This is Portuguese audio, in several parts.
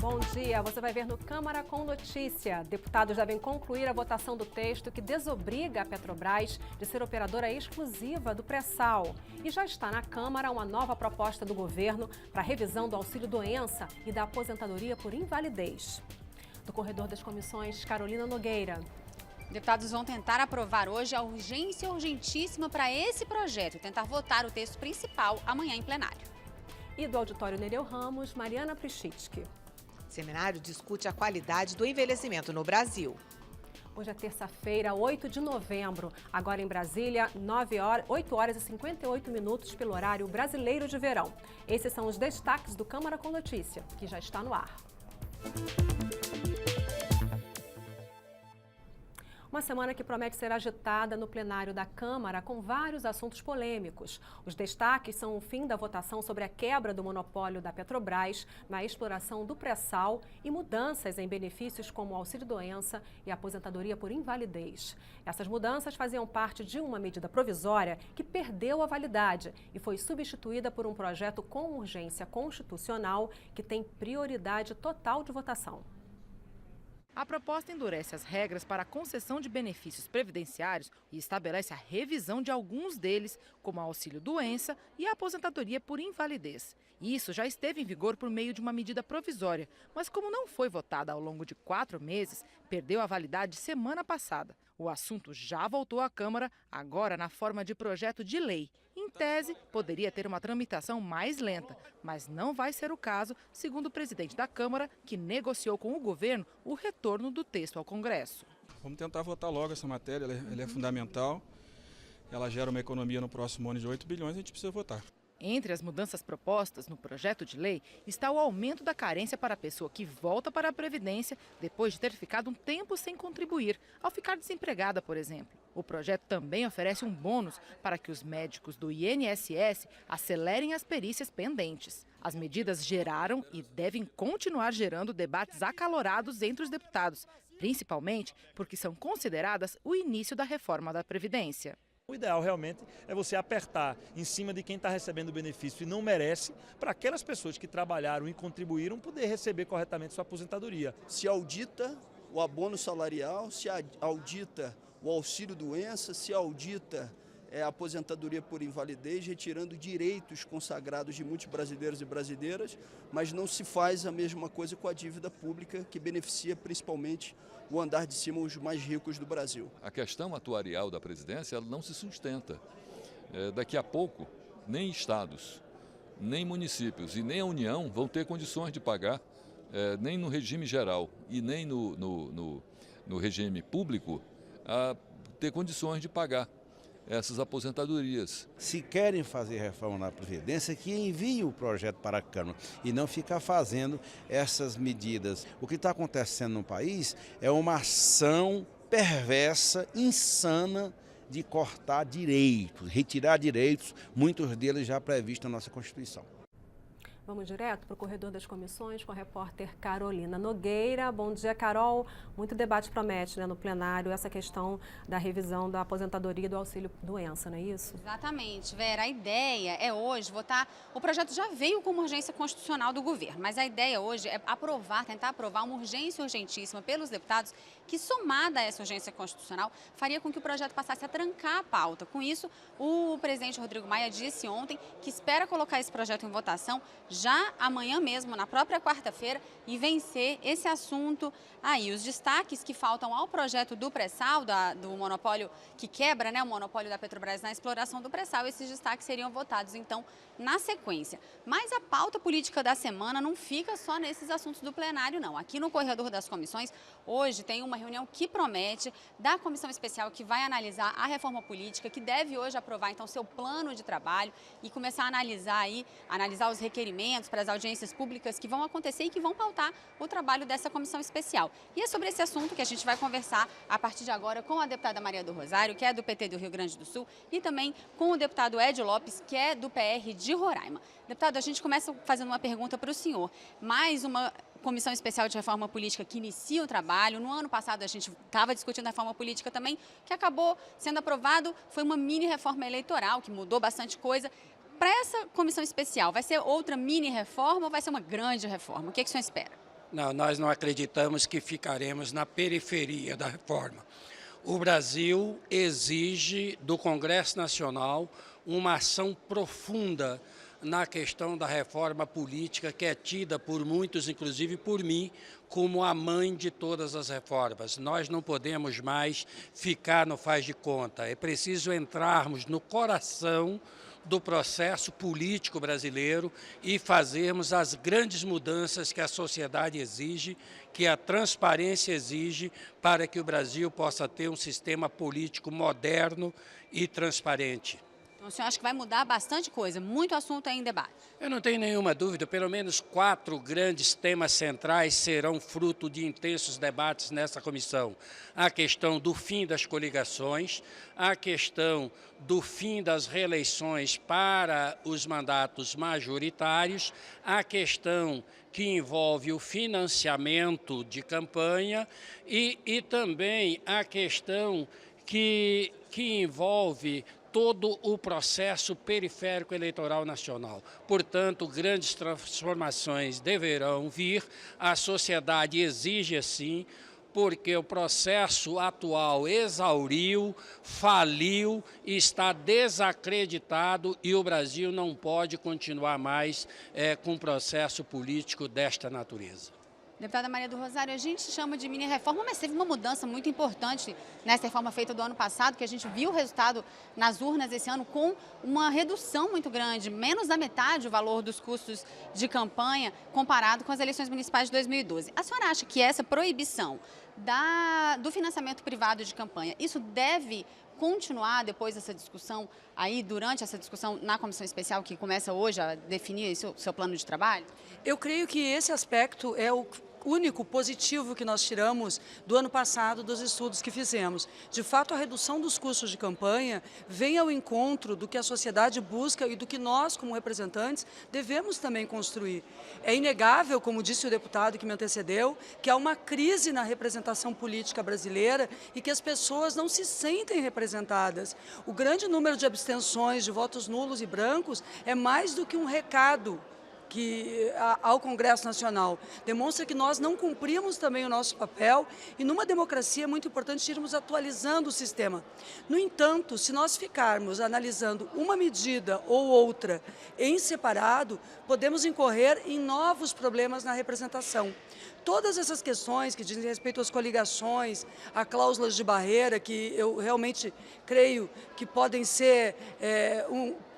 Bom dia, você vai ver no Câmara com Notícia. Deputados devem concluir a votação do texto que desobriga a Petrobras de ser operadora exclusiva do pré-sal. E já está na Câmara uma nova proposta do governo para a revisão do auxílio-doença e da aposentadoria por invalidez. Do corredor das comissões, Carolina Nogueira. Deputados vão tentar aprovar hoje a urgência urgentíssima para esse projeto e tentar votar o texto principal amanhã em plenário. E do auditório Nereu Ramos, Mariana Prischitsky. O seminário discute a qualidade do envelhecimento no Brasil. Hoje é terça-feira, 8 de novembro. Agora em Brasília, 8 horas e 58 minutos pelo horário brasileiro de verão. Esses são os destaques do Câmara com Notícia, que já está no ar. Uma semana que promete ser agitada no plenário da Câmara com vários assuntos polêmicos. Os destaques são o fim da votação sobre a quebra do monopólio da Petrobras na exploração do pré-sal e mudanças em benefícios como o auxílio-doença e a aposentadoria por invalidez. Essas mudanças faziam parte de uma medida provisória que perdeu a validade e foi substituída por um projeto com urgência constitucional que tem prioridade total de votação. A proposta endurece as regras para a concessão de benefícios previdenciários e estabelece a revisão de alguns deles, como auxílio-doença e a aposentadoria por invalidez. Isso já esteve em vigor por meio de uma medida provisória, mas como não foi votada ao longo de 4 meses, perdeu a validade semana passada. O assunto já voltou à Câmara, agora na forma de projeto de lei. Em tese, poderia ter uma tramitação mais lenta, mas não vai ser o caso, segundo o presidente da Câmara, que negociou com o governo o retorno do texto ao Congresso. Vamos tentar votar logo essa matéria, ela é fundamental. Ela gera uma economia no próximo ano de 8 bilhões, a gente precisa votar. Entre as mudanças propostas no projeto de lei está o aumento da carência para a pessoa que volta para a Previdência depois de ter ficado um tempo sem contribuir, ao ficar desempregada, por exemplo. O projeto também oferece um bônus para que os médicos do INSS acelerem as perícias pendentes. As medidas geraram e devem continuar gerando debates acalorados entre os deputados, principalmente porque são consideradas o início da reforma da Previdência. O ideal realmente é você apertar em cima de quem está recebendo o benefício e não merece, para aquelas pessoas que trabalharam e contribuíram poder receber corretamente sua aposentadoria. Se audita o abono salarial, se audita o auxílio-doença, se audita a aposentadoria por invalidez, retirando direitos consagrados de muitos brasileiros e brasileiras, mas não se faz a mesma coisa com a dívida pública, que beneficia principalmente o andar de cima, os mais ricos do Brasil. A questão atuarial da Previdência ela não se sustenta. Daqui a pouco, nem estados, nem municípios e nem a União vão ter condições de pagar, nem no regime geral e nem no regime público, a ter condições de pagar essas aposentadorias. Se querem fazer reforma na Previdência, que enviem o projeto para a Câmara e não ficar fazendo essas medidas. O que está acontecendo no país é uma ação perversa, insana, de cortar direitos, retirar direitos, muitos deles já previstos na nossa Constituição. Vamos direto para o corredor das comissões com a repórter Carolina Nogueira. Bom dia, Carol. Muito debate promete, né, no plenário essa questão da revisão da aposentadoria e do auxílio-doença, não é isso? Exatamente, Vera. A ideia é hoje votar. O projeto já veio como urgência constitucional do governo, mas a ideia hoje é tentar aprovar uma urgência urgentíssima pelos deputados que, somada a essa urgência constitucional, faria com que o projeto passasse a trancar a pauta. Com isso, o presidente Rodrigo Maia disse ontem que espera colocar esse projeto em votação já amanhã mesmo, na própria quarta-feira, e vencer esse assunto aí. Os destaques que faltam ao projeto do pré-sal, do monopólio que quebra, né, o monopólio da Petrobras na exploração do pré-sal, esses destaques seriam votados, então, na sequência. Mas a pauta política da semana não fica só nesses assuntos do plenário, não. Aqui no corredor das comissões, hoje tem uma reunião que promete da comissão especial que vai analisar a reforma política, que deve hoje aprovar, então, seu plano de trabalho e começar a analisar os requerimentos para as audiências públicas que vão acontecer e que vão pautar o trabalho dessa comissão especial. E é sobre esse assunto que a gente vai conversar a partir de agora com a deputada Maria do Rosário, que é do PT do Rio Grande do Sul, e também com o deputado Ed Lopes, que é do PR de Roraima. Deputado, a gente começa fazendo uma pergunta para o senhor. Mais uma comissão especial de reforma política que inicia o trabalho. No ano passado a gente estava discutindo a reforma política também, que acabou sendo aprovado, foi uma mini reforma eleitoral, que mudou bastante coisa. Para essa comissão especial, vai ser outra mini reforma ou vai ser uma grande reforma? O que o senhor espera? Não, nós não acreditamos que ficaremos na periferia da reforma. O Brasil exige do Congresso Nacional uma ação profunda na questão da reforma política, que é tida por muitos, inclusive por mim, como a mãe de todas as reformas. Nós não podemos mais ficar no faz de conta. É preciso entrarmos no coração do processo político brasileiro e fazermos as grandes mudanças que a sociedade exige, que a transparência exige, para que o Brasil possa ter um sistema político moderno e transparente. Então, o senhor acha que vai mudar bastante coisa, muito assunto aí em debate? Eu não tenho nenhuma dúvida, pelo menos 4 grandes temas centrais serão fruto de intensos debates nessa comissão. A questão do fim das coligações, a questão do fim das reeleições para os mandatos majoritários, a questão que envolve o financiamento de campanha e também a questão que envolve todo o processo periférico eleitoral nacional. Portanto, grandes transformações deverão vir, a sociedade exige assim, porque o processo atual exauriu, faliu, está desacreditado e o Brasil não pode continuar mais com um processo político desta natureza. Deputada Maria do Rosário, a gente chama de mini-reforma, mas teve uma mudança muito importante nessa reforma feita do ano passado, que a gente viu o resultado nas urnas esse ano com uma redução muito grande, menos da metade o valor dos custos de campanha comparado com as eleições municipais de 2012. A senhora acha que essa proibição do financiamento privado de campanha, isso deve continuar depois dessa discussão, aí durante essa discussão na comissão especial que começa hoje a definir o seu plano de trabalho? Eu creio que esse aspecto é o único positivo que nós tiramos do ano passado dos estudos que fizemos. De fato, a redução dos custos de campanha vem ao encontro do que a sociedade busca e do que nós, como representantes, devemos também construir. É inegável, como disse o deputado que me antecedeu, que há uma crise na representação política brasileira e que as pessoas não se sentem representadas. O grande número de abstenções, de votos nulos e brancos, é mais do que um recado ao Congresso Nacional. Demonstra que nós não cumprimos também o nosso papel e numa democracia é muito importante irmos atualizando o sistema. No entanto, se nós ficarmos analisando uma medida ou outra em separado, podemos incorrer em novos problemas na representação. Todas essas questões que dizem respeito às coligações, a cláusulas de barreira, que eu realmente creio que podem ser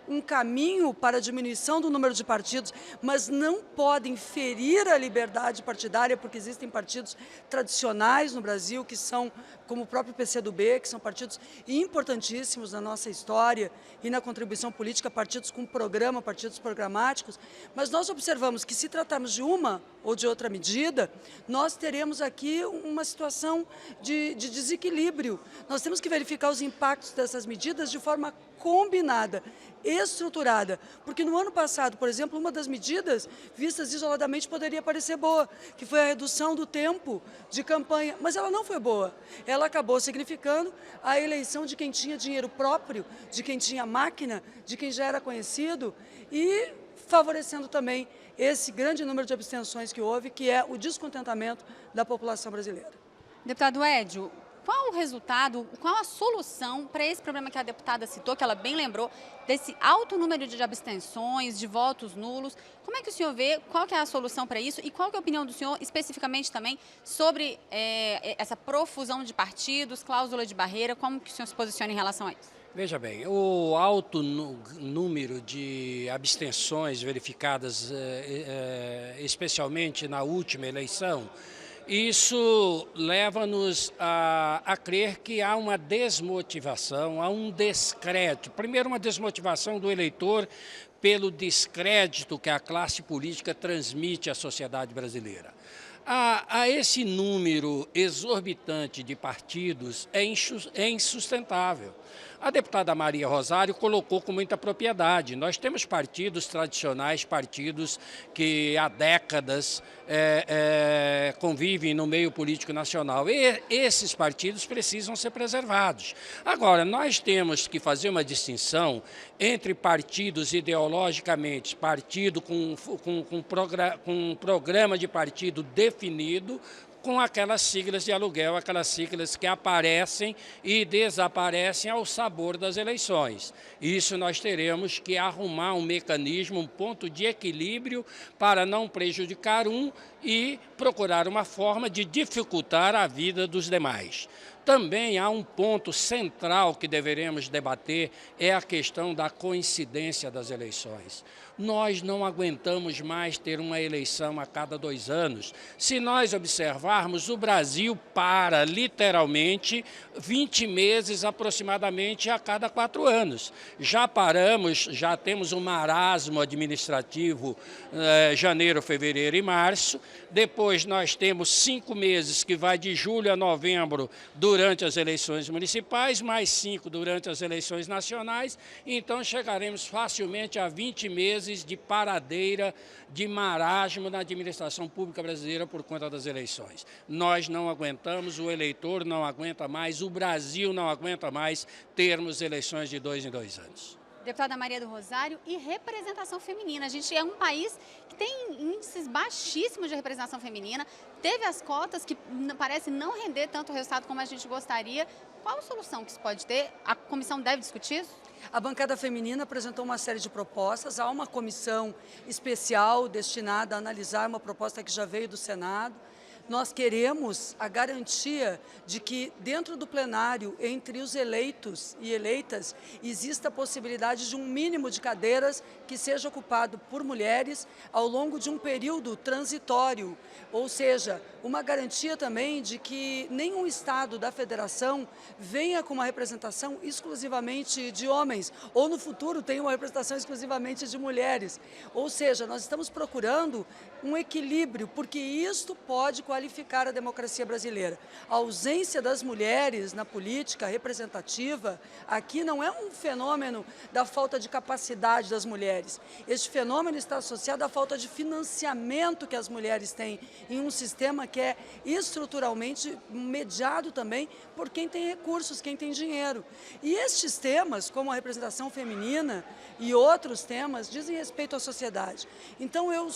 um caminho para a diminuição do número de partidos, mas não podem ferir a liberdade partidária, porque existem partidos tradicionais no Brasil, que são, como o próprio PCdoB, que são partidos importantíssimos na nossa história e na contribuição política, partidos com programa, partidos programáticos, mas nós observamos que se tratarmos de uma ou de outra medida, nós teremos aqui uma situação de desequilíbrio. Nós temos que verificar os impactos dessas medidas de forma combinada, estruturada, porque no ano passado, por exemplo, uma das medidas vistas isoladamente poderia parecer boa, que foi a redução do tempo de campanha, mas ela não foi boa. Ela acabou significando a eleição de quem tinha dinheiro próprio, de quem tinha máquina, de quem já era conhecido e favorecendo também esse grande número de abstenções que houve, que é o descontentamento da população brasileira. Deputado Edio, qual o resultado, qual a solução para esse problema que a deputada citou, que ela bem lembrou, desse alto número de abstenções, de votos nulos? Como é que o senhor vê, qual que é a solução para isso e qual que é a opinião do senhor, especificamente também, sobre essa profusão de partidos, cláusula de barreira, como que o senhor se posiciona em relação a isso? Veja bem, o alto número de abstenções verificadas, especialmente na última eleição, isso leva-nos a crer que há uma desmotivação, há um descrédito. Primeiro, uma desmotivação do eleitor pelo descrédito que a classe política transmite à sociedade brasileira. A esse número exorbitante de partidos é insustentável. A deputada Maria Rosário colocou com muita propriedade. Nós temos partidos tradicionais, partidos que há décadas convivem no meio político nacional. E esses partidos precisam ser preservados. Agora, nós temos que fazer uma distinção entre partidos ideologicamente, partido com programa de partido definido, definido com aquelas siglas de aluguel, aquelas siglas que aparecem e desaparecem ao sabor das eleições. Isso nós teremos que arrumar um mecanismo, um ponto de equilíbrio para não prejudicar um e procurar uma forma de dificultar a vida dos demais. Também há um ponto central que deveremos debater, é a questão da coincidência das eleições. Nós não aguentamos mais ter uma eleição a cada 2 anos. Se nós observarmos, o Brasil para, literalmente, 20 meses aproximadamente a cada 4 anos. Já paramos, já temos um marasmo administrativo, janeiro, fevereiro e março. Depois nós temos 5 meses, que vai de julho a novembro, durante as eleições municipais, mais 5 durante as eleições nacionais. Então chegaremos facilmente a 20 meses de paradeira, de marasmo na administração pública brasileira por conta das eleições. Nós não aguentamos, o eleitor não aguenta mais, o Brasil não aguenta mais termos eleições de 2 em 2 anos. Deputada Maria do Rosário, e representação feminina. A gente é um país que tem índices baixíssimos de representação feminina, teve as cotas que parece não render tanto resultado como a gente gostaria. Qual a solução que isso pode ter? A comissão deve discutir isso? A bancada feminina apresentou uma série de propostas, há uma comissão especial destinada a analisar uma proposta que já veio do Senado. Nós queremos a garantia de que dentro do plenário, entre os eleitos e eleitas, exista a possibilidade de um mínimo de cadeiras que seja ocupado por mulheres ao longo de um período transitório, ou seja, uma garantia também de que nenhum estado da federação venha com uma representação exclusivamente de homens, ou no futuro tenha uma representação exclusivamente de mulheres. Ou seja, nós estamos procurando um equilíbrio, porque isto pode qualificar a democracia brasileira. A ausência das mulheres na política representativa aqui não é um fenômeno da falta de capacidade das mulheres. Este fenômeno está associado à falta de financiamento que as mulheres têm em um sistema que é estruturalmente mediado também por quem tem recursos, quem tem dinheiro. E estes temas, como a representação feminina e outros temas, dizem respeito à sociedade. Então eu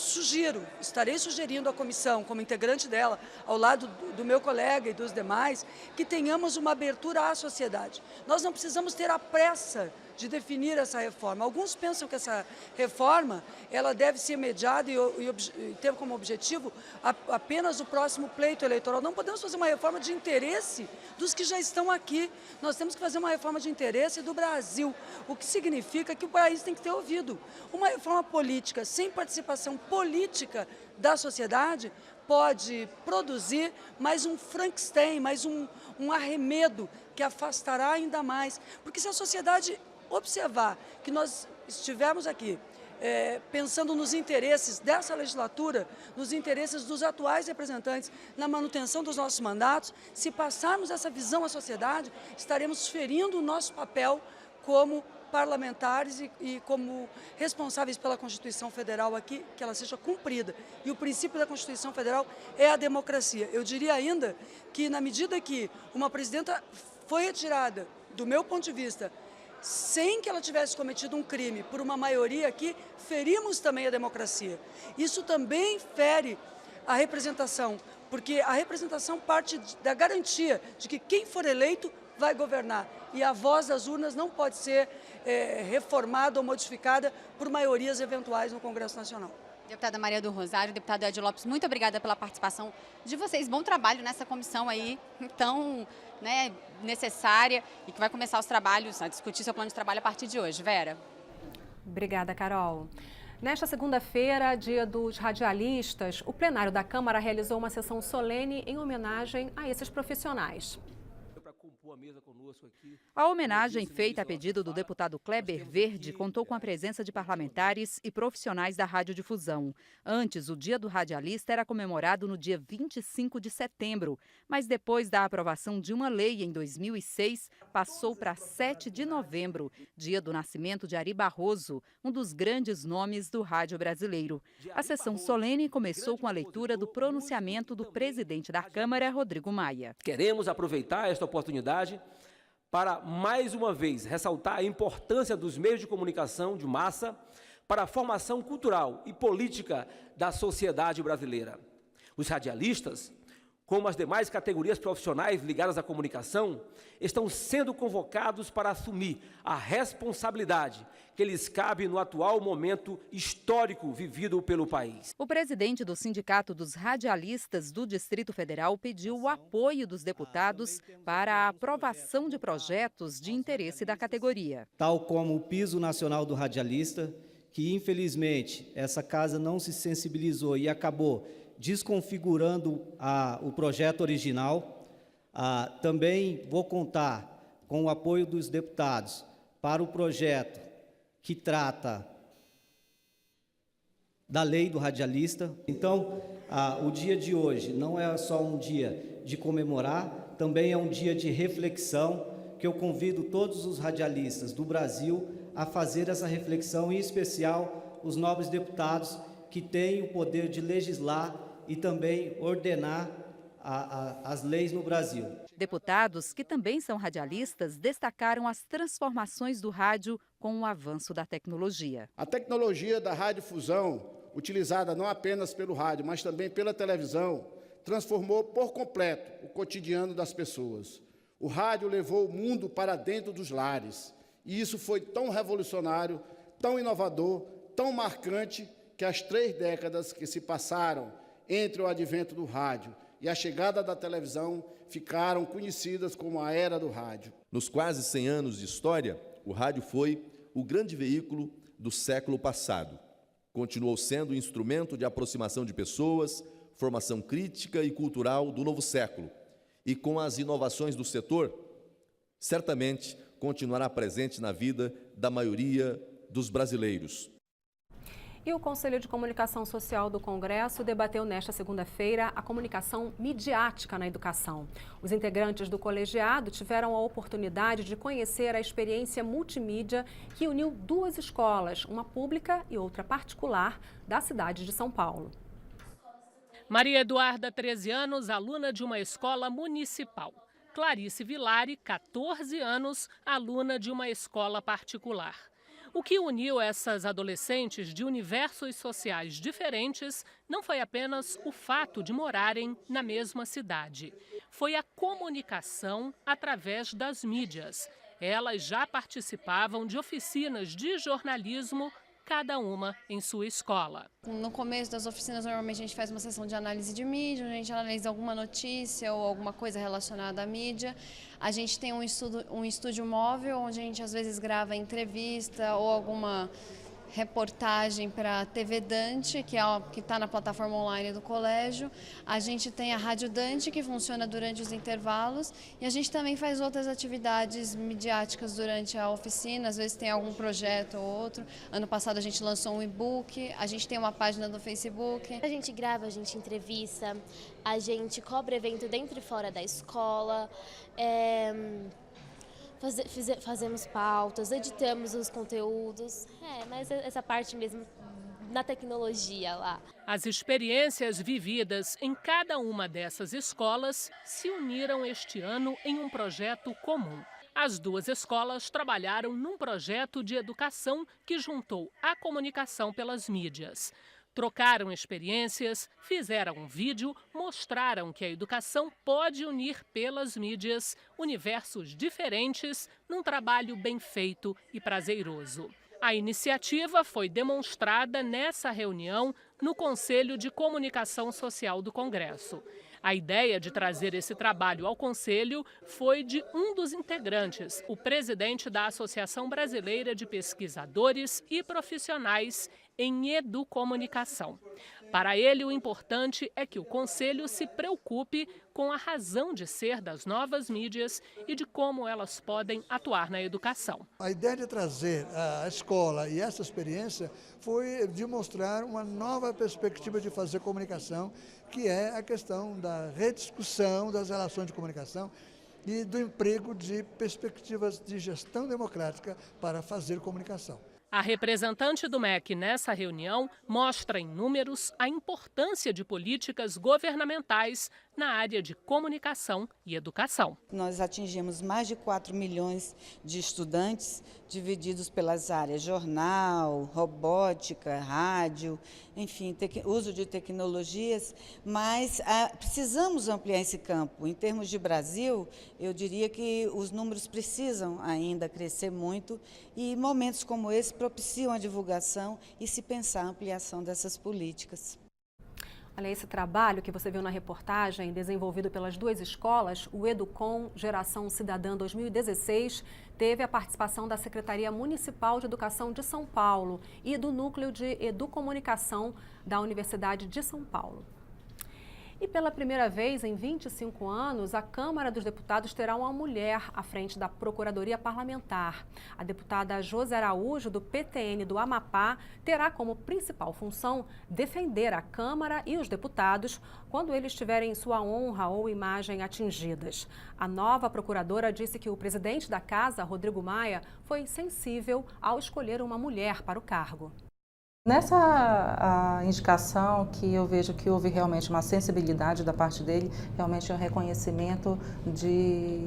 estarei sugerindo à comissão, como integrante dela, ao lado do meu colega e dos demais, que tenhamos uma abertura à sociedade. Nós não precisamos ter a pressa de definir essa reforma. Alguns pensam que essa reforma ela deve ser mediada e ter como objetivo apenas o próximo pleito eleitoral. Não podemos fazer uma reforma de interesse dos que já estão aqui. Nós temos que fazer uma reforma de interesse do Brasil, o que significa que o país tem que ter ouvido. Uma reforma política sem participação política da sociedade pode produzir mais um Frankenstein, mais um arremedo que afastará ainda mais. Porque se a sociedade observar que nós estivemos aqui pensando nos interesses dessa legislatura, nos interesses dos atuais representantes, na manutenção dos nossos mandatos, se passarmos essa visão à sociedade, estaremos ferindo o nosso papel como parlamentares e como responsáveis pela Constituição Federal aqui, que ela seja cumprida. E o princípio da Constituição Federal é a democracia. Eu diria ainda que, na medida que uma presidenta foi retirada, do meu ponto de vista, sem que ela tivesse cometido um crime por uma maioria aqui, ferimos também a democracia. Isso também fere a representação, porque a representação parte da garantia de que quem for eleito vai governar. E a voz das urnas não pode ser reformada ou modificada por maiorias eventuais no Congresso Nacional. Deputada Maria do Rosário, deputado Ed Lopes, muito obrigada pela participação de vocês. Bom trabalho nessa comissão aí tão necessária e que vai começar os trabalhos, a discutir seu plano de trabalho a partir de hoje. Vera. Obrigada, Carol. Nesta segunda-feira, dia dos radialistas, o plenário da Câmara realizou uma sessão solene em homenagem a esses profissionais. A homenagem feita a pedido do deputado Kleber Verde contou com a presença de parlamentares e profissionais da radiodifusão. Antes, o Dia do Radialista era comemorado no dia 25 de setembro, mas depois da aprovação de uma lei em 2006, passou para 7 de novembro, dia do nascimento de Ari Barroso, um dos grandes nomes do rádio brasileiro. A sessão solene começou com a leitura do pronunciamento do presidente da Câmara, Rodrigo Maia. Queremos aproveitar esta oportunidade para, mais uma vez, ressaltar a importância dos meios de comunicação de massa para a formação cultural e política da sociedade brasileira. Os radialistas, como as demais categorias profissionais ligadas à comunicação, estão sendo convocados para assumir a responsabilidade que lhes cabe no atual momento histórico vivido pelo país. O presidente do Sindicato dos Radialistas do Distrito Federal pediu o apoio dos deputados para a aprovação de projetos de interesse da categoria. Tal como o Piso Nacional do Radialista, que infelizmente essa casa não se sensibilizou e acabou desconfigurando o projeto original. Também vou contar com o apoio dos deputados para o projeto que trata da lei do radialista. Então, o dia de hoje não é só um dia de comemorar, também é um dia de reflexão, que eu convido todos os radialistas do Brasil a fazer essa reflexão, em especial os nobres deputados que têm o poder de legislar e também ordenar as leis no Brasil. Deputados que também são radialistas destacaram as transformações do rádio com o avanço da tecnologia. A tecnologia da radiodifusão, utilizada não apenas pelo rádio, mas também pela televisão, transformou por completo o cotidiano das pessoas. O rádio levou o mundo para dentro dos lares. E isso foi tão revolucionário, tão inovador, tão marcante, que as 3 décadas que se passaram entre o advento do rádio e a chegada da televisão ficaram conhecidas como a era do rádio. Nos quase 100 anos de história, o rádio foi o grande veículo do século passado. Continuou sendo um instrumento de aproximação de pessoas, formação crítica e cultural do novo século. E com as inovações do setor, certamente continuará presente na vida da maioria dos brasileiros. E o Conselho de Comunicação Social do Congresso debateu nesta segunda-feira a comunicação midiática na educação. Os integrantes do colegiado tiveram a oportunidade de conhecer a experiência multimídia que uniu 2 escolas, uma pública e outra particular, da cidade de São Paulo. Maria Eduarda, 13 anos, aluna de uma escola municipal. Clarice Vilari, 14 anos, aluna de uma escola particular. O que uniu essas adolescentes de universos sociais diferentes não foi apenas o fato de morarem na mesma cidade. Foi a comunicação através das mídias. Elas já participavam de oficinas de jornalismo, cada uma em sua escola. No começo das oficinas, normalmente a gente faz uma sessão de análise de mídia, a gente analisa alguma notícia ou alguma coisa relacionada à mídia. A gente tem um estúdio móvel, onde a gente às vezes grava entrevista ou alguma reportagem para a TV Dante, que está na plataforma online do colégio. A gente tem a Rádio Dante, que funciona durante os intervalos, e a gente também faz outras atividades midiáticas durante a oficina, às vezes tem algum projeto ou outro. Ano passado a gente lançou um e-book, a gente tem uma página do Facebook. A gente grava, a gente entrevista, a gente cobre evento dentro e fora da escola, fazemos pautas, editamos os conteúdos, mas essa parte mesmo na tecnologia lá. As experiências vividas em cada uma dessas escolas se uniram este ano em um projeto comum. As 2 escolas trabalharam num projeto de educação que juntou a comunicação pelas mídias. Trocaram experiências, fizeram um vídeo, mostraram que a educação pode unir pelas mídias universos diferentes num trabalho bem feito e prazeroso. A iniciativa foi demonstrada nessa reunião no Conselho de Comunicação Social do Congresso. A ideia de trazer esse trabalho ao Conselho foi de um dos integrantes, o presidente da Associação Brasileira de Pesquisadores e Profissionais em Educomunicação. Para ele, o importante é que o Conselho se preocupe com a razão de ser das novas mídias e de como elas podem atuar na educação. A ideia de trazer a escola e essa experiência foi de mostrar uma nova perspectiva de fazer comunicação, que é a questão da rediscussão das relações de comunicação e do emprego de perspectivas de gestão democrática para fazer comunicação. A representante do MEC nessa reunião mostra em números a importância de políticas governamentais na área de comunicação e educação. Nós atingimos mais de 4 milhões de estudantes divididos pelas áreas jornal, robótica, rádio enfim, uso de tecnologias, mas precisamos ampliar esse campo. Em termos de Brasil, eu diria que os números precisam ainda crescer muito e momentos como esse propiciam a divulgação e se pensar a ampliação dessas políticas. Olha, esse trabalho que você viu na reportagem, desenvolvido pelas duas escolas, o Educom Geração Cidadã 2016, teve a participação da Secretaria Municipal de Educação de São Paulo e do Núcleo de Educomunicação da Universidade de São Paulo. E pela primeira vez em 25 anos, a Câmara dos Deputados terá uma mulher à frente da Procuradoria Parlamentar. A deputada José Araújo, do PTN do Amapá, terá como principal função defender a Câmara e os deputados quando eles tiverem sua honra ou imagem atingidas. A nova procuradora disse que o presidente da Casa, Rodrigo Maia, foi sensível ao escolher uma mulher para o cargo. Nessa indicação que eu vejo que houve realmente uma sensibilidade da parte dele, realmente é um reconhecimento de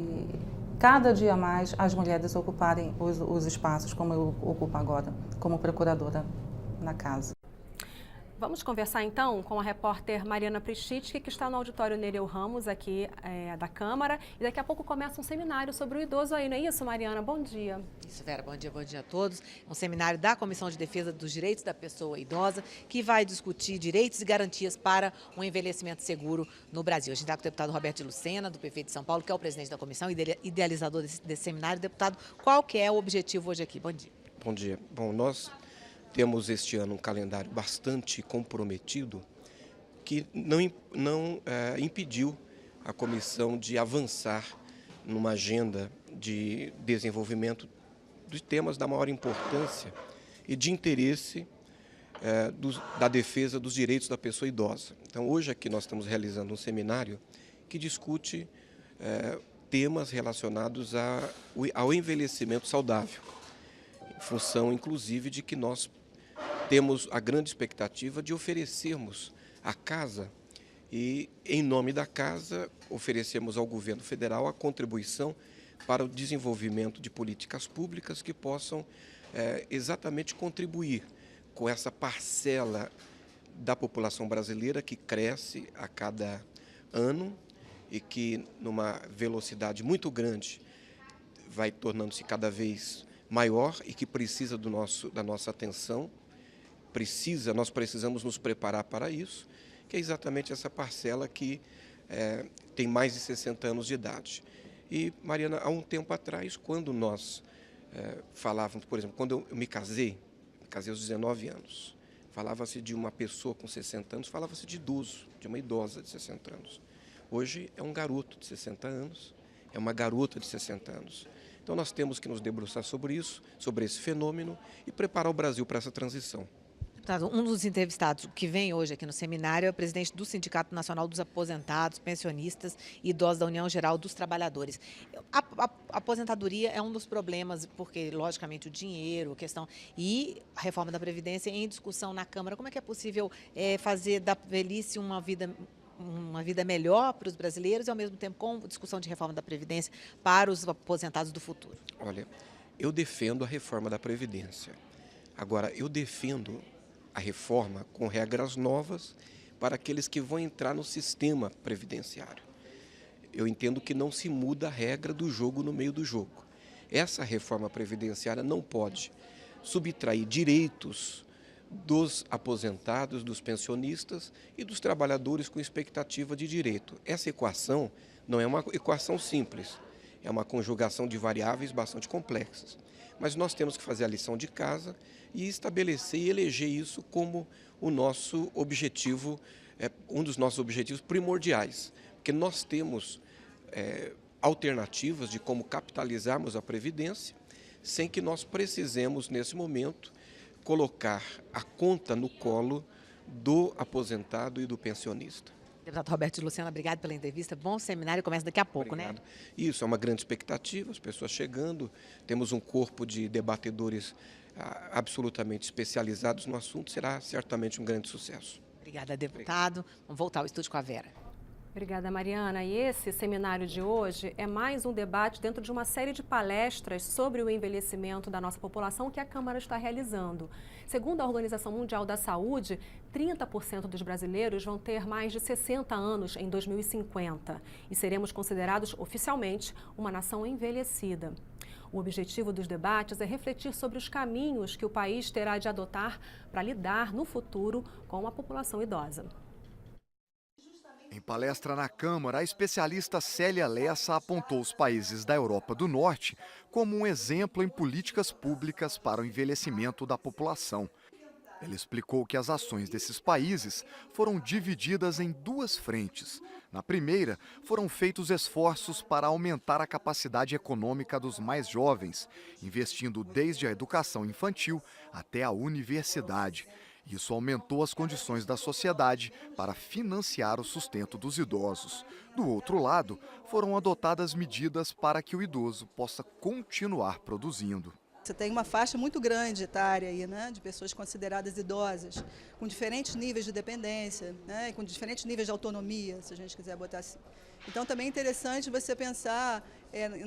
cada dia mais as mulheres ocuparem os espaços como eu ocupo agora, como procuradora na casa. Vamos conversar então com a repórter Mariana Prischitski, que está no auditório Nereu Ramos, aqui da Câmara. E daqui a pouco começa um seminário sobre o idoso aí, não é isso, Mariana? Bom dia. Isso, Vera, bom dia a todos. É um seminário da Comissão de Defesa dos Direitos da Pessoa Idosa, que vai discutir direitos e garantias para um envelhecimento seguro no Brasil. A gente está com o deputado Roberto de Lucena, do PV de São Paulo, que é o presidente da comissão e idealizador desse seminário. Deputado, qual que é o objetivo hoje aqui? Bom dia. Bom dia. Bom, nós temos este ano um calendário bastante comprometido que não impediu a comissão de avançar numa agenda de desenvolvimento de temas da maior importância e de interesse da defesa dos direitos da pessoa idosa. Então, hoje aqui nós estamos realizando um seminário que discute temas relacionados ao envelhecimento saudável, em função, inclusive, de que nós temos a grande expectativa de oferecermos à Casa e, em nome da Casa, oferecemos ao governo federal a contribuição para o desenvolvimento de políticas públicas que possam exatamente contribuir com essa parcela da população brasileira que cresce a cada ano e que, numa velocidade muito grande, vai tornando-se cada vez maior e que precisa da nossa atenção. Nós precisamos nos preparar para isso, que é exatamente essa parcela que tem mais de 60 anos de idade. E, Mariana, há um tempo atrás, quando nós falávamos, por exemplo, quando eu me casei aos 19 anos, falava-se de uma pessoa com 60 anos, falava-se de idoso, de uma idosa de 60 anos. Hoje é um garoto de 60 anos, é uma garota de 60 anos. Então nós temos que nos debruçar sobre isso, sobre esse fenômeno e preparar o Brasil para essa transição. Um dos entrevistados que vem hoje aqui no seminário é o presidente do Sindicato Nacional dos Aposentados, Pensionistas e Idosos da União Geral dos Trabalhadores. A aposentadoria é um dos problemas, porque, logicamente, o dinheiro, a questão e a reforma da Previdência em discussão na Câmara. Como é que é possível fazer da velhice uma vida melhor para os brasileiros e, ao mesmo tempo, com discussão de reforma da Previdência para os aposentados do futuro? Olha, eu defendo a reforma da Previdência. Agora, eu defendo a reforma com regras novas para aqueles que vão entrar no sistema previdenciário. Eu entendo que não se muda a regra do jogo no meio do jogo. Essa reforma previdenciária não pode subtrair direitos dos aposentados, dos pensionistas e dos trabalhadores com expectativa de direito. Essa equação não é uma equação simples, é uma conjugação de variáveis bastante complexas. Mas nós temos que fazer a lição de casa e estabelecer e eleger isso como o nosso objetivo, um dos nossos objetivos primordiais. Porque nós temos alternativas de como capitalizarmos a Previdência sem que nós precisemos, nesse momento, colocar a conta no colo do aposentado e do pensionista. Deputado Roberto de Lucena, obrigado pela entrevista. Bom seminário, começa daqui a pouco, Obrigado. Né? Isso, é uma grande expectativa, as pessoas chegando, temos um corpo de debatedores absolutamente especializados no assunto, será certamente um grande sucesso. Obrigada, deputado. Vamos voltar ao estúdio com a Vera. Obrigada, Mariana. E esse seminário de hoje é mais um debate dentro de uma série de palestras sobre o envelhecimento da nossa população que a Câmara está realizando. Segundo a Organização Mundial da Saúde, 30% dos brasileiros vão ter mais de 60 anos em 2050 e seremos considerados oficialmente uma nação envelhecida. O objetivo dos debates é refletir sobre os caminhos que o país terá de adotar para lidar no futuro com a população idosa. Em palestra na Câmara, a especialista Célia Lessa apontou os países da Europa do Norte como um exemplo em políticas públicas para o envelhecimento da população. Ela explicou que as ações desses países foram divididas em duas frentes. Na primeira, foram feitos esforços para aumentar a capacidade econômica dos mais jovens, investindo desde a educação infantil até a universidade. Isso aumentou as condições da sociedade para financiar o sustento dos idosos. Do outro lado, foram adotadas medidas para que o idoso possa continuar produzindo. Você tem uma faixa muito grande etária aí, né, de pessoas consideradas idosas, com diferentes níveis de dependência, né, com diferentes níveis de autonomia, se a gente quiser botar assim. Então também é interessante você pensar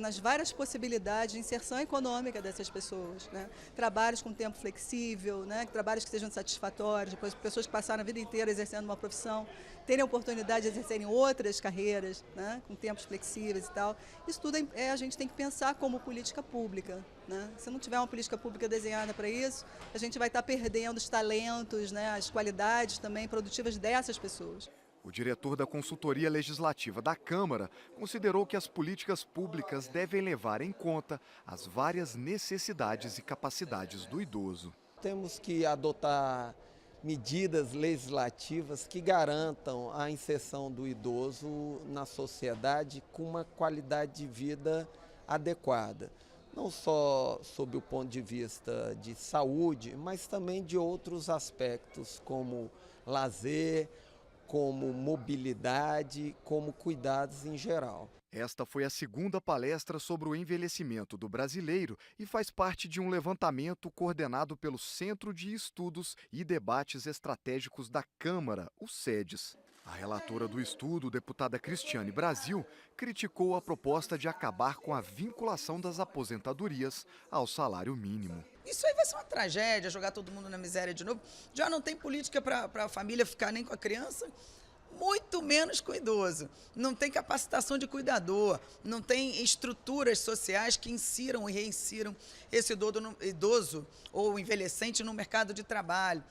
nas várias possibilidades de inserção econômica dessas pessoas, né? Trabalhos com tempo flexível, né? Trabalhos que sejam satisfatórios, depois pessoas que passaram a vida inteira exercendo uma profissão, terem a oportunidade de exercerem outras carreiras, né? Com tempos flexíveis e tal. Isso tudo a gente tem que pensar como política pública, né? Se não tiver uma política pública desenhada para isso, a gente vai estar perdendo os talentos, né? As qualidades também produtivas dessas pessoas. O diretor da Consultoria Legislativa da Câmara considerou que as políticas públicas devem levar em conta as várias necessidades e capacidades do idoso. Temos que adotar medidas legislativas que garantam a inserção do idoso na sociedade com uma qualidade de vida adequada. Não só sob o ponto de vista de saúde, mas também de outros aspectos como lazer, como mobilidade, como cuidados em geral. Esta foi a segunda palestra sobre o envelhecimento do brasileiro e faz parte de um levantamento coordenado pelo Centro de Estudos e Debates Estratégicos da Câmara, o SEDES. A relatora do estudo, deputada Cristiane Brasil, criticou a proposta de acabar com a vinculação das aposentadorias ao salário mínimo. Isso aí vai ser uma tragédia, jogar todo mundo na miséria de novo. Já não tem política para a família ficar nem com a criança, muito menos com o idoso. Não tem capacitação de cuidador, não tem estruturas sociais que insiram e reinsiram esse idoso ou envelhecente no mercado de trabalho.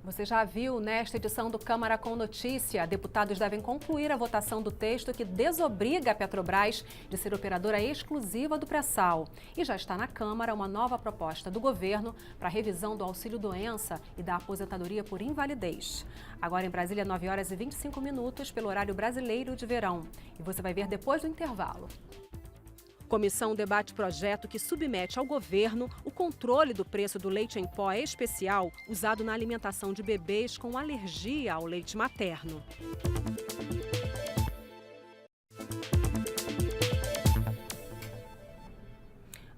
Você já viu nesta edição do Câmara com Notícia, deputados devem concluir a votação do texto que desobriga a Petrobras de ser operadora exclusiva do pré-sal. E já está na Câmara uma nova proposta do governo para a revisão do auxílio-doença e da aposentadoria por invalidez. Agora em Brasília, 9h25 pelo horário brasileiro de verão. E você vai ver depois do intervalo. Comissão debate projeto que submete ao governo o controle do preço do leite em pó especial usado na alimentação de bebês com alergia ao leite materno.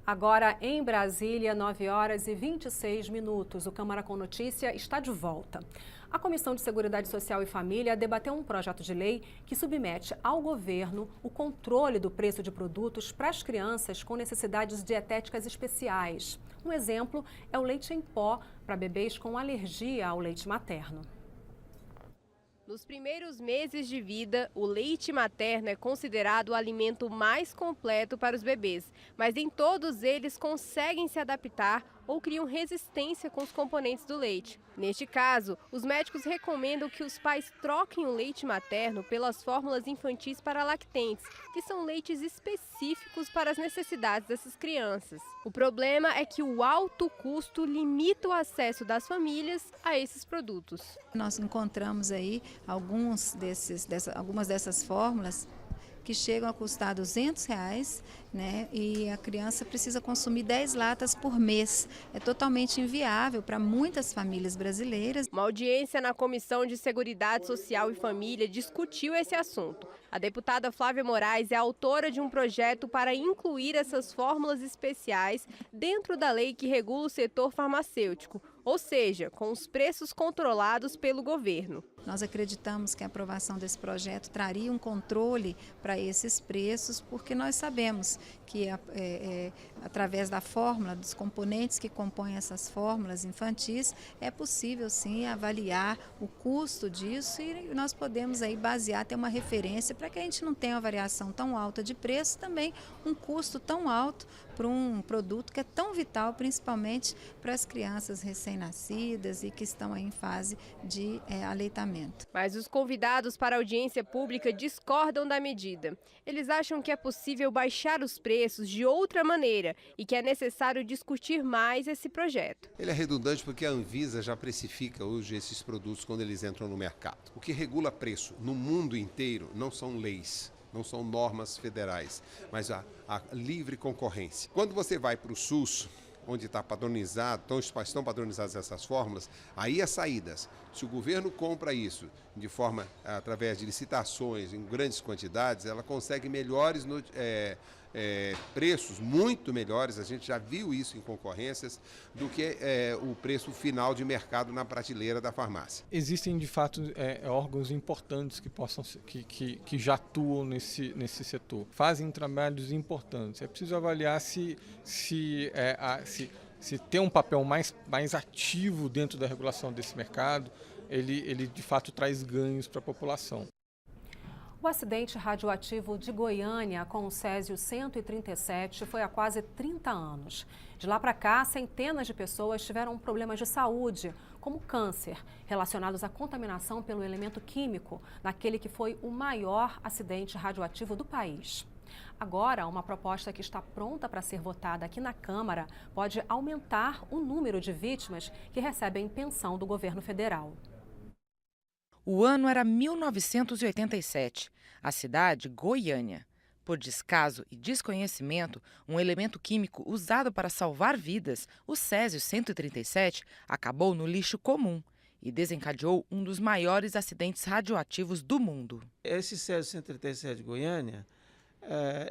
Agora em Brasília, 9h26. O Câmara com Notícia está de volta. A Comissão de Seguridade Social e Família debateu um projeto de lei que submete ao governo o controle do preço de produtos para as crianças com necessidades dietéticas especiais. Um exemplo é o leite em pó para bebês com alergia ao leite materno. Nos primeiros meses de vida, o leite materno é considerado o alimento mais completo para os bebês, mas nem todos eles conseguem se adaptar ou criam resistência com os componentes do leite. Neste caso, os médicos recomendam que os pais troquem o leite materno pelas fórmulas infantis para lactentes, que são leites específicos para as necessidades dessas crianças. O problema é que o alto custo limita o acesso das famílias a esses produtos. Nós encontramos aí algumas dessas fórmulas que chegam a custar R$200, né? E a criança precisa consumir 10 latas por mês. É totalmente inviável para muitas famílias brasileiras. Uma audiência na Comissão de Seguridade Social e Família discutiu esse assunto. A deputada Flávia Moraes é autora de um projeto para incluir essas fórmulas especiais dentro da lei que regula o setor farmacêutico. ou seja, com os preços controlados pelo governo. Nós acreditamos que a aprovação desse projeto traria um controle para esses preços, porque nós sabemos que através da fórmula, dos componentes que compõem essas fórmulas infantis, é possível sim avaliar o custo disso e nós podemos aí basear, ter uma referência para que a gente não tenha uma variação tão alta de preço, também um custo tão alto para um produto que é tão vital, principalmente para as crianças recém-nascidas e que estão aí em fase de aleitamento. Mas os convidados para a audiência pública discordam da medida. Eles acham que é possível baixar os preços de outra maneira e que é necessário discutir mais esse projeto. Ele é redundante porque a Anvisa já precifica hoje esses produtos quando eles entram no mercado. O que regula preço no mundo inteiro não são leis, não são normas federais, mas a livre concorrência. Quando você vai para o SUS, onde está padronizado, estão padronizadas essas fórmulas, aí as saídas. Se o governo compra isso de forma, através de licitações em grandes quantidades, ela consegue melhores preços, muito melhores, a gente já viu isso em concorrências, do que o preço final de mercado na prateleira da farmácia. Existem, de fato, órgãos importantes que já atuam nesse setor, fazem trabalhos importantes. É preciso avaliar se ter um papel mais ativo dentro da regulação desse mercado, ele de fato traz ganhos para a população. O acidente radioativo de Goiânia com o Césio 137 foi há quase 30 anos. De lá para cá, centenas de pessoas tiveram problemas de saúde, como câncer, relacionados à contaminação pelo elemento químico, naquele que foi o maior acidente radioativo do país. Agora, uma proposta que está pronta para ser votada aqui na Câmara pode aumentar o número de vítimas que recebem pensão do governo federal. O ano era 1987. A cidade, Goiânia. Por descaso e desconhecimento, um elemento químico usado para salvar vidas, o Césio 137, acabou no lixo comum e desencadeou um dos maiores acidentes radioativos do mundo. Esse Césio 137 de Goiânia,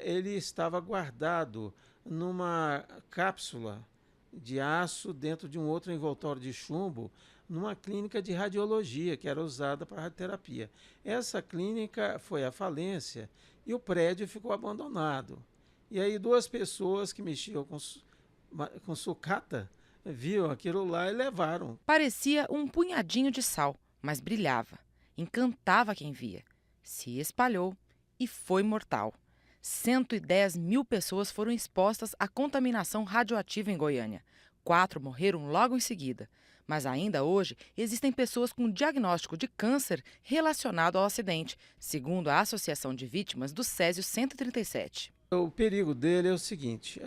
ele estava guardado numa cápsula de aço dentro de um outro envoltório de chumbo, numa clínica de radiologia que era usada para radioterapia. Essa clínica foi à falência e o prédio ficou abandonado. E aí 2 pessoas que mexiam com sucata viram aquilo lá e levaram. Parecia um punhadinho de sal, mas brilhava, encantava quem via. Se espalhou e foi mortal. 110 mil pessoas foram expostas à contaminação radioativa em Goiânia. 4 morreram logo em seguida. Mas ainda hoje existem pessoas com diagnóstico de câncer relacionado ao acidente, segundo a Associação de Vítimas do Césio 137. O perigo dele é o seguinte,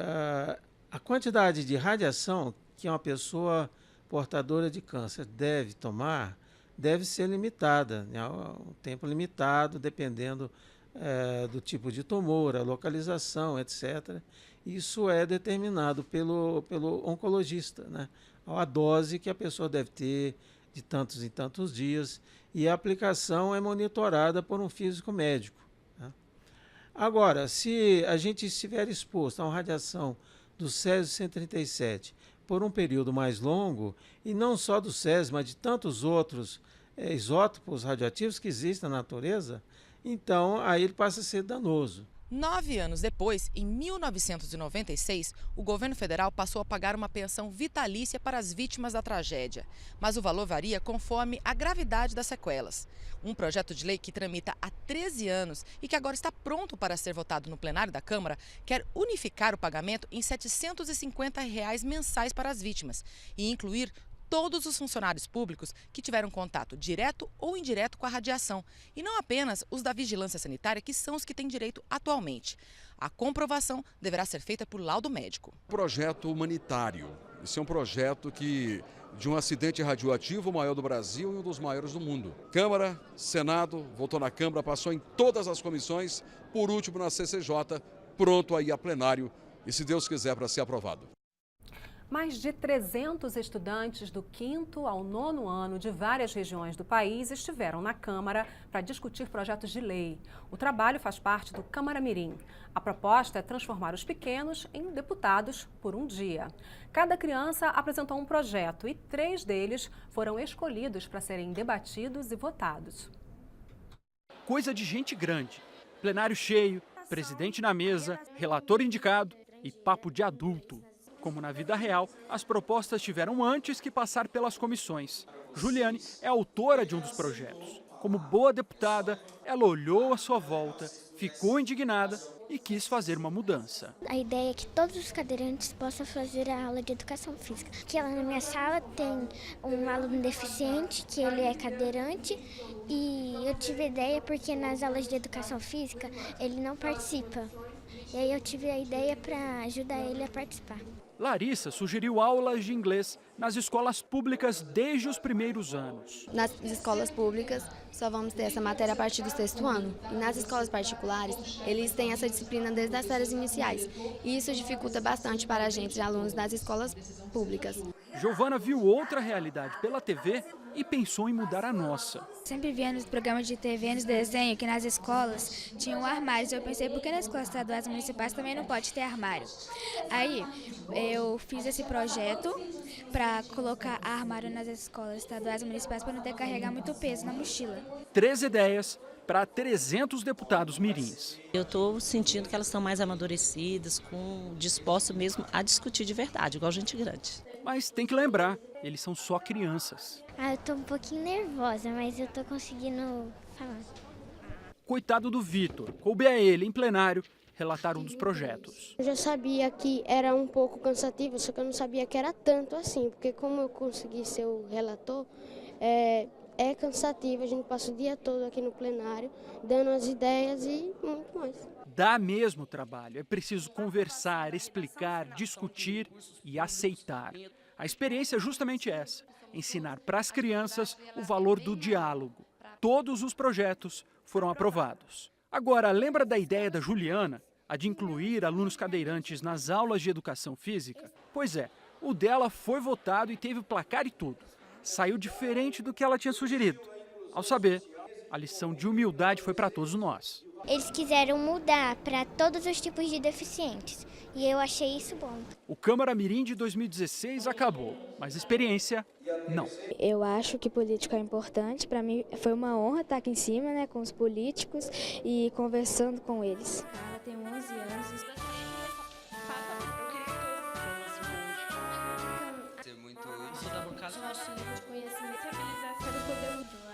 a quantidade de radiação que uma pessoa portadora de câncer deve tomar deve ser limitada, né? Um tempo limitado, dependendo do tipo de tumor, a localização, etc. Isso é determinado pelo oncologista, né? A dose que a pessoa deve ter de tantos em tantos dias, e a aplicação é monitorada por um físico médico, né? Agora, se a gente estiver exposto a uma radiação do Césio 137 por um período mais longo, e não só do Césio, mas de tantos outros isótopos radioativos que existem na natureza, então aí ele passa a ser danoso. 9 anos depois, em 1996, o governo federal passou a pagar uma pensão vitalícia para as vítimas da tragédia. Mas o valor varia conforme a gravidade das sequelas. Um projeto de lei que tramita há 13 anos e que agora está pronto para ser votado no plenário da Câmara quer unificar o pagamento em R$ 750 mensais para as vítimas e incluir todos os funcionários públicos que tiveram contato direto ou indireto com a radiação, e não apenas os da vigilância sanitária, que são os que têm direito atualmente. A comprovação deverá ser feita por laudo médico. Projeto humanitário. Esse é um projeto de um acidente radioativo, o maior do Brasil e um dos maiores do mundo. Câmara, Senado, votou na Câmara, passou em todas as comissões, por último na CCJ, pronto aí a plenário e, se Deus quiser, para ser aprovado. Mais de 300 estudantes do 5º ao 9º ano de várias regiões do país estiveram na Câmara para discutir projetos de lei. O trabalho faz parte do Câmara Mirim. A proposta é transformar os pequenos em deputados por um dia. Cada criança apresentou um projeto e 3 deles foram escolhidos para serem debatidos e votados. Coisa de gente grande. Plenário cheio, presidente na mesa, relator indicado e papo de adulto. Como na vida real, as propostas tiveram antes que passar pelas comissões. Juliane é autora de um dos projetos. Como boa deputada, ela olhou à sua volta, ficou indignada e quis fazer uma mudança. A ideia é que todos os cadeirantes possam fazer a aula de educação física. Aqui lá na minha sala tem um aluno deficiente, que ele é cadeirante, e eu tive a ideia porque nas aulas de educação física ele não participa. E aí eu tive a ideia para ajudar ele a participar. Larissa sugeriu aulas de inglês nas escolas públicas desde os primeiros anos. Nas escolas públicas só vamos ter essa matéria a partir do 6º ano. E nas escolas particulares, eles têm essa disciplina desde as séries iniciais. E isso dificulta bastante para a gente, de alunos das escolas públicas. Giovana viu outra realidade pela TV e pensou em mudar a nossa. Sempre via nos programas de TV, nos desenhos, que nas escolas tinham armários. Eu pensei, por que nas escolas estaduais municipais também não pode ter armário? Aí eu fiz esse projeto para colocar armário nas escolas estaduais municipais para não ter que carregar muito peso na mochila. 3 ideias para 300 deputados mirins. Eu estou sentindo que elas estão mais amadurecidas, dispostas mesmo a discutir de verdade, igual gente grande. Mas tem que lembrar, eles são só crianças. Eu estou um pouquinho nervosa, mas eu estou conseguindo falar. Coitado do Vitor, coube a ele, em plenário, relatar um dos projetos. Eu já sabia que era um pouco cansativo, só que eu não sabia que era tanto assim, porque como eu consegui ser o relator, é cansativo, a gente passa o dia todo aqui no plenário, dando as ideias e muito mais. Dá mesmo trabalho, é preciso conversar, explicar, discutir e aceitar. A experiência é justamente essa, ensinar para as crianças o valor do diálogo. Todos os projetos foram aprovados. Agora, lembra da ideia da Juliana, a de incluir alunos cadeirantes nas aulas de educação física? Pois é, o dela foi votado e teve placar e tudo. Saiu diferente do que ela tinha sugerido. Ao saber, a lição de humildade foi para todos nós. Eles quiseram mudar para todos os tipos de deficientes e eu achei isso bom. O Câmara Mirim de 2016 acabou, mas experiência, não. Eu acho que política é importante. Para mim foi uma honra estar aqui em cima, né, com os políticos e conversando com eles. Ela tem 11 anos. Ser muito útil da bancada. Eu acho que de conhecimento e habilidade do poder doar.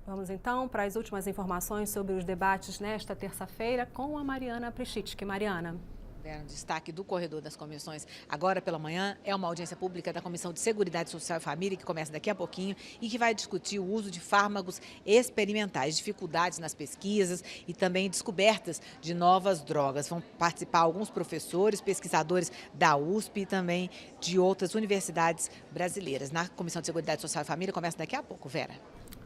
Vamos então para as últimas informações sobre os debates nesta terça-feira com a Mariana Prichitsky. Mariana. Destaque do corredor das comissões agora pela manhã é uma audiência pública da Comissão de Seguridade Social e Família, que começa daqui a pouquinho e que vai discutir o uso de fármacos experimentais, dificuldades nas pesquisas e também descobertas de novas drogas. Vão participar alguns professores, pesquisadores da USP e também de outras universidades brasileiras. Na Comissão de Seguridade Social e Família começa daqui a pouco. Vera.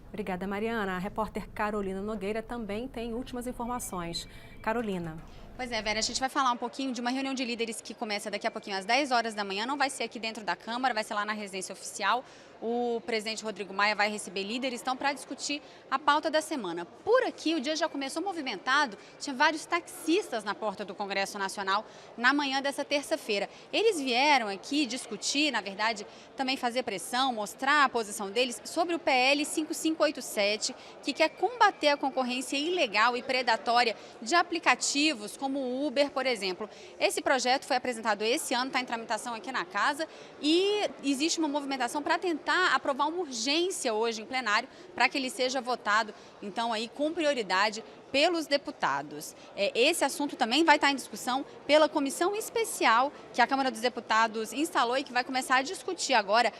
Obrigada, Mariana. A repórter Carolina Nogueira também tem últimas informações. Carolina. Pois é, Vera, a gente vai falar um pouquinho de uma reunião de líderes que começa daqui a pouquinho às 10 horas da manhã. Não vai ser aqui dentro da Câmara, vai ser lá na residência oficial. O presidente Rodrigo Maia vai receber líderes, então, para discutir a pauta da semana. Por aqui, o dia já começou movimentado, tinha vários taxistas na porta do Congresso Nacional na manhã dessa terça-feira. Eles vieram aqui discutir, na verdade, também fazer pressão, mostrar a posição deles sobre o PL 5587, que quer combater a concorrência ilegal e predatória de aplicativos como o Uber, por exemplo. Esse projeto foi apresentado esse ano, está em tramitação aqui na casa e existe uma movimentação para tentar aprovar uma urgência hoje em plenário para que ele seja votado, então, aí com prioridade pelos deputados. Esse assunto também vai estar em discussão pela comissão especial que a Câmara dos Deputados instalou e que vai começar a discutir agora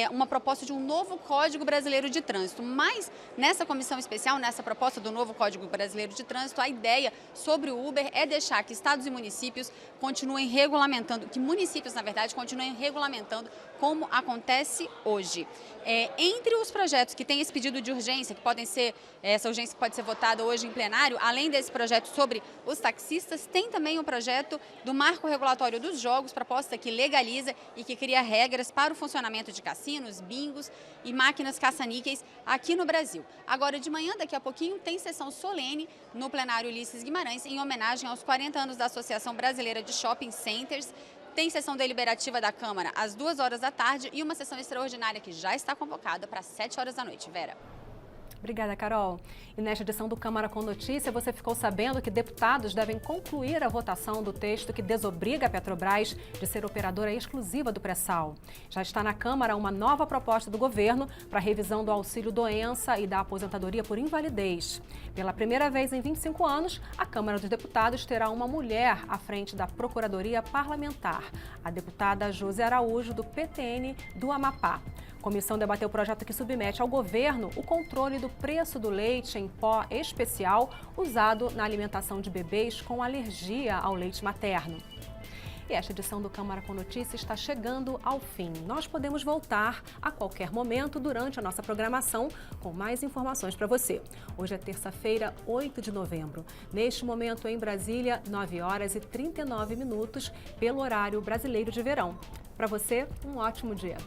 uma proposta de um novo Código Brasileiro de Trânsito. Mas nessa comissão especial, nessa proposta do novo Código Brasileiro de Trânsito, a ideia sobre o Uber é deixar que estados e municípios continuem regulamentando, que municípios, na verdade, continuem regulamentando como acontece hoje. Entre os projetos que têm esse pedido de urgência, que podem ser, essa urgência que pode ser votada hoje em plenário, plenário, além desse projeto sobre os taxistas, tem também o projeto do Marco Regulatório dos Jogos, proposta que legaliza e que cria regras para o funcionamento de cassinos, bingos e máquinas caça-níqueis aqui no Brasil. Agora, de manhã, daqui a pouquinho, tem sessão solene no plenário Ulisses Guimarães, em homenagem aos 40 anos da Associação Brasileira de Shopping Centers. Tem sessão deliberativa da Câmara às 2 horas da tarde e uma sessão extraordinária que já está convocada para 7 horas da noite. Vera. Obrigada, Carol. E nesta edição do Câmara com Notícia, você ficou sabendo que deputados devem concluir a votação do texto que desobriga a Petrobras de ser operadora exclusiva do pré-sal. Já está na Câmara uma nova proposta do governo para a revisão do auxílio-doença e da aposentadoria por invalidez. Pela primeira vez em 25 anos, a Câmara dos Deputados terá uma mulher à frente da Procuradoria Parlamentar, a deputada Josi Araújo, do PTN do Amapá. A comissão debateu o projeto que submete ao governo o controle do preço do leite em pó especial usado na alimentação de bebês com alergia ao leite materno. E esta edição do Câmara com Notícias está chegando ao fim. Nós podemos voltar a qualquer momento durante a nossa programação com mais informações para você. Hoje é terça-feira, 8 de novembro. Neste momento em Brasília, 9 horas e 39 minutos, pelo horário brasileiro de verão. Para você, um ótimo dia.